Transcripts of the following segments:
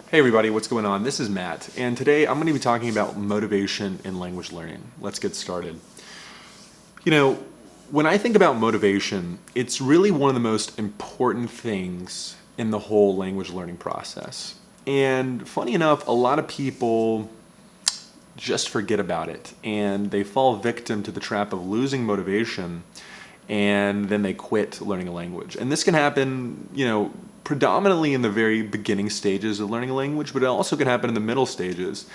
Hey everybody, what's going on? This is Matt, and today I'm going to be talking about motivation in language learning. Let's get started. You know, when I think about motivation, it's really one of the most important things in the whole language learning process. And funny enough, a lot of people just forget about it and they fall victim to the trap of losing motivation and then they quit learning a language. And this can happen, predominantly in the very beginning stages of learning a language, but it also can happen in the middle stages.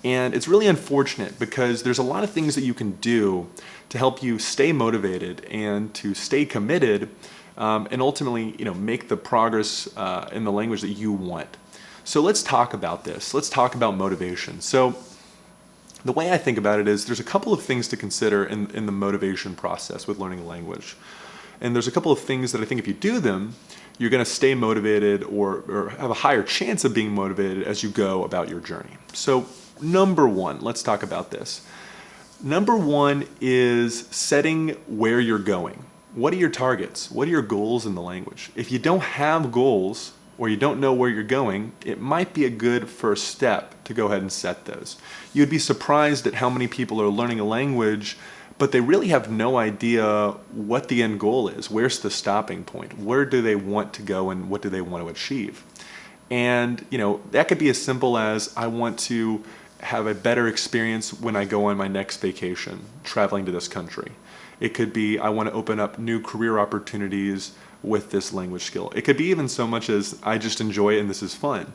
And it's really unfortunate because there's a lot of things that you can do to help you stay motivated and to stay committed, and ultimately, make the progress in the language that you want. So let's talk about this. Let's talk about motivation. So the way I think about it is there's a couple of things to consider in the motivation process with learning a language. And there's a couple of things that I think if you do them, you're going to stay motivated or have a higher chance of being motivated as you go about your journey. So number one, let's talk about this. Number one is setting where you're going. What are your targets? What are your goals in the language? If you don't have goals or you don't know where you're going, it might be a good first step to go ahead and set those. You'd be surprised at how many people are learning a language, but they really have no idea what the end goal is. Where's the stopping point? Where do they want to go and what do they want to achieve? And that could be as simple as I want to have a better experience when I go on my next vacation, traveling to this country. It could be I want to open up new career opportunities with this language skill. It could be even so much as I just enjoy it and this is fun.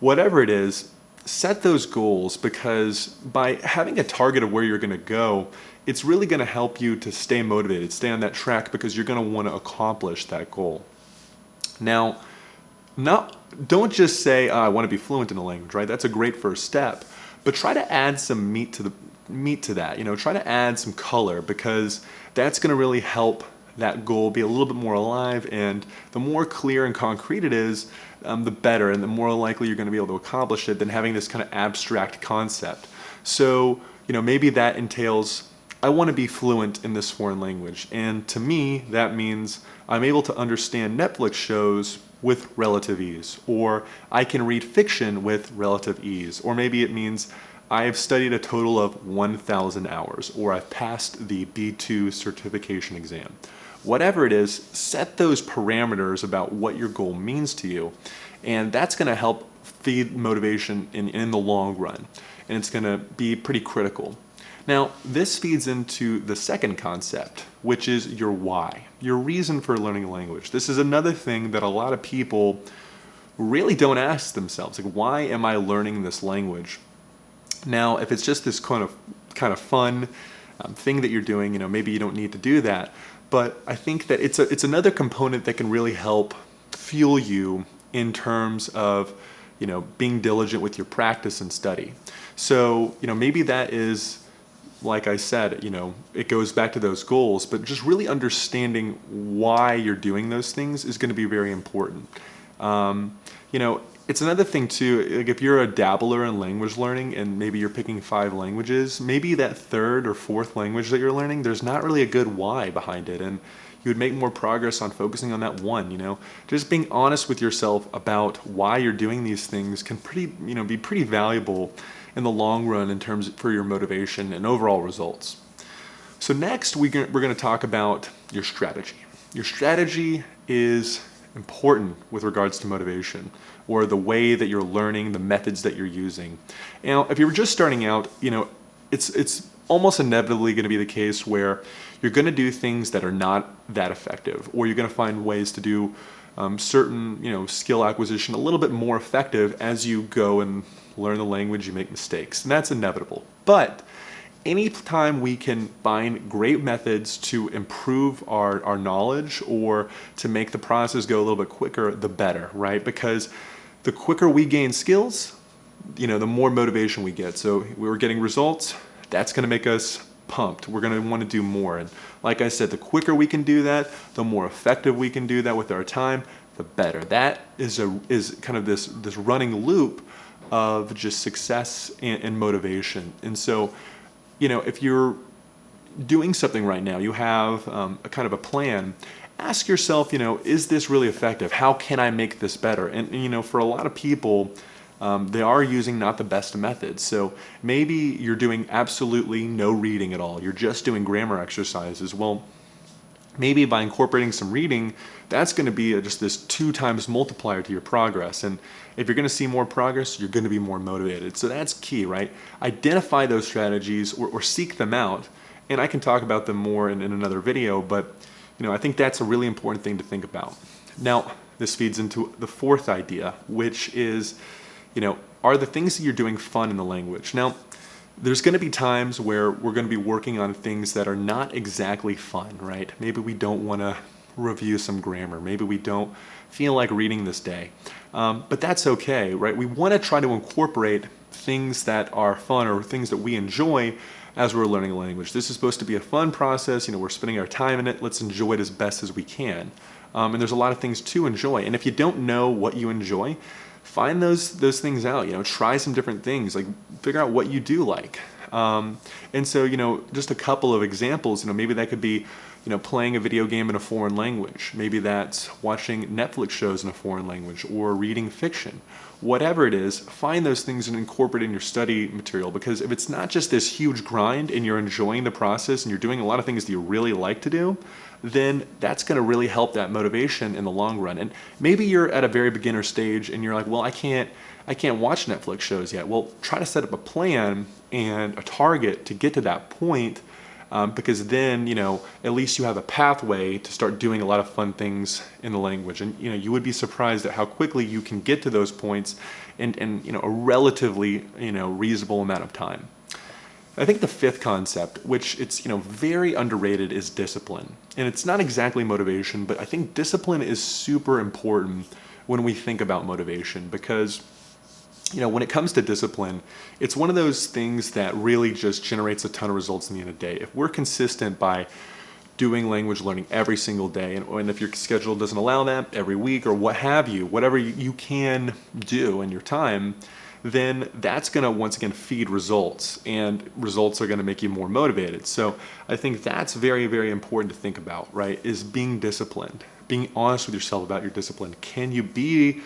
Whatever it is, set those goals because by having a target of where you're going to go, it's really going to help you to stay motivated, stay on that track because you're going to want to accomplish that goal. Now, don't just say, I want to be fluent in a language, right? That's a great first step, but try to add some meat to that. Try to add some color because that's going to really help that goal be a little bit more alive, and the more clear and concrete it is, the better, and the more likely you're going to be able to accomplish it than having this kind of abstract concept. So, maybe that entails, I want to be fluent in this foreign language, and to me, that means I'm able to understand Netflix shows with relative ease, or I can read fiction with relative ease, or maybe it means I have studied a total of 1,000 hours, or I've passed the B2 certification exam. Whatever it is, set those parameters about what your goal means to you, and that's going to help feed motivation in the long run, and it's going to be pretty critical. Now, this feeds into the second concept, which is your why, your reason for learning a language. This is another thing that a lot of people really don't ask themselves, like, why am I learning this language? Now, if it's just this kind of fun thing that you're doing, maybe you don't need to do that. But I think that it's another component that can really help fuel you in terms of being diligent with your practice and study. So maybe that is, like I said, it goes back to those goals, but just really understanding why you're doing those things is going to be very important. It's another thing too, like if you're a dabbler in language learning and maybe you're picking 5 languages, maybe that third or fourth language that you're learning, there's not really a good why behind it, and you would make more progress on focusing on that one. Just being honest with yourself about why you're doing these things can be pretty valuable in the long run in terms for your motivation and overall results. So next we're going to talk about your strategy. Your strategy is important with regards to motivation, or the way that you're learning, the methods that you're using. Now, if you're just starting out, it's almost inevitably going to be the case where you're going to do things that are not that effective, or you're going to find ways to do certain, skill acquisition a little bit more effective as you go and learn the language. You make mistakes, and that's inevitable. But anytime we can find great methods to improve our knowledge or to make the process go a little bit quicker, the better, right? Because the quicker we gain skills, the more motivation we get. So we're getting results, that's going to make us pumped. We're going to want to do more. And like I said, the quicker we can do that, the more effective we can do that with our time, the better. That is kind of this running loop of just success and motivation. And so, if you're doing something right now, you have a kind of a plan, ask yourself, is this really effective? How can I make this better? And for a lot of people, they are using not the best methods. So maybe you're doing absolutely no reading at all. You're just doing grammar exercises. Well, maybe by incorporating some reading, that's going to be just this 2 times multiplier to your progress. And if you're going to see more progress, you're going to be more motivated. So that's key, right? Identify those strategies or seek them out. And I can talk about them more in another video, but I think that's a really important thing to think about. Now, this feeds into the 4th idea, which is, are the things that you're doing fun in the language? Now, there's going to be times where we're going to be working on things that are not exactly fun, right? Maybe we don't want to review some grammar. Maybe we don't feel like reading this day. But that's okay, right? We want to try to incorporate things that are fun or things that we enjoy as we're learning a language. This is supposed to be a fun process. We're spending our time in it. Let's enjoy it as best as we can. And there's a lot of things to enjoy. And if you don't know what you enjoy, find those things out. Try some different things. Like figure out what you do like. And so just a couple of examples. Maybe that could be playing a video game in a foreign language. Maybe that's watching Netflix shows in a foreign language or reading fiction. Whatever it is, find those things and incorporate in your study material, because if it's not just this huge grind and you're enjoying the process and you're doing a lot of things that you really like to do, then that's going to really help that motivation in the long run. And maybe you're at a very beginner stage and you're like, well, I can't watch Netflix shows yet. Well, try to set up a plan and a target to get to that point, because then, at least you have a pathway to start doing a lot of fun things in the language. And, you would be surprised at how quickly you can get to those points in a relatively, reasonable amount of time. I think the 5th concept, which it's very underrated, is discipline. And it's not exactly motivation, but I think discipline is super important when we think about motivation, because when it comes to discipline, it's one of those things that really just generates a ton of results in the end of the day. If we're consistent by doing language learning every single day, and if your schedule doesn't allow that, every week or what have you, whatever you can do in your time, then that's going to once again feed results, and results are going to make you more motivated. So I think that's very, very important to think about, right? Is being disciplined, being honest with yourself about your discipline. Can you be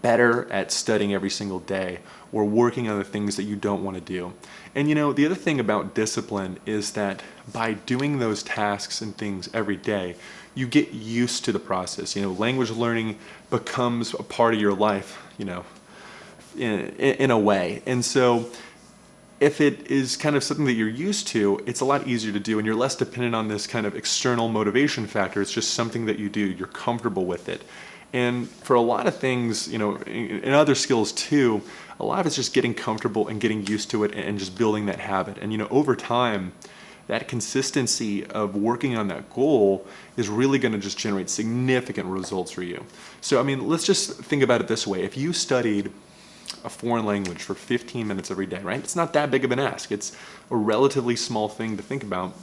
better at studying every single day or working on the things that you don't want to do? And the other thing about discipline is that by doing those tasks and things every day, you get used to the process. Language learning becomes a part of your life, in a way. And so if it is kind of something that you're used to, it's a lot easier to do, and you're less dependent on this kind of external motivation factor. It's just something that you do. You're comfortable with it. And for a lot of things, in other skills too, a lot of it's just getting comfortable and getting used to it and just building that habit. And over time, that consistency of working on that goal is really going to just generate significant results for you. So, let's just think about it this way. If you studied a foreign language for 15 minutes every day, right? It's not that big of an ask. It's a relatively small thing to think about.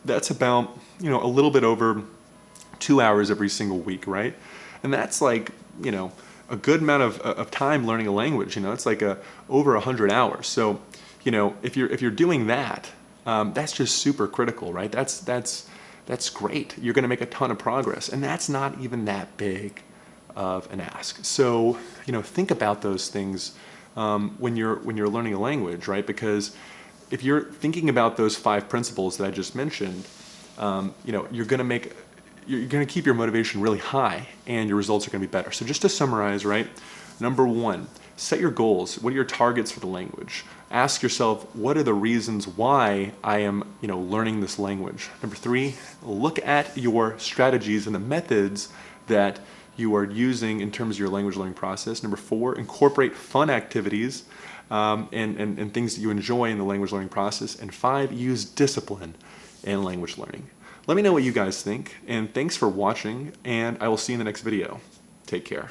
That's about, a little bit over 2 hours every single week, right? And that's like, a good amount of time learning a language. It's like over 100 hours. So, if you're doing that, that's just super critical, right? That's great. You're going to make a ton of progress, and that's not even that big of an ask. So, think about those things when you're learning a language, right? Because if you're thinking about those 5 principles that I just mentioned, you're going to keep your motivation really high, and your results are going to be better. So just to summarize, right? Number 1, set your goals. What are your targets for the language? Ask yourself, what are the reasons why I am, learning this language? Number 3, look at your strategies and the methods that you are using in terms of your language learning process. Number 4, incorporate fun activities and things that you enjoy in the language learning process. And 5, use discipline in language learning. Let me know what you guys think, and thanks for watching, and I will see you in the next video. Take care.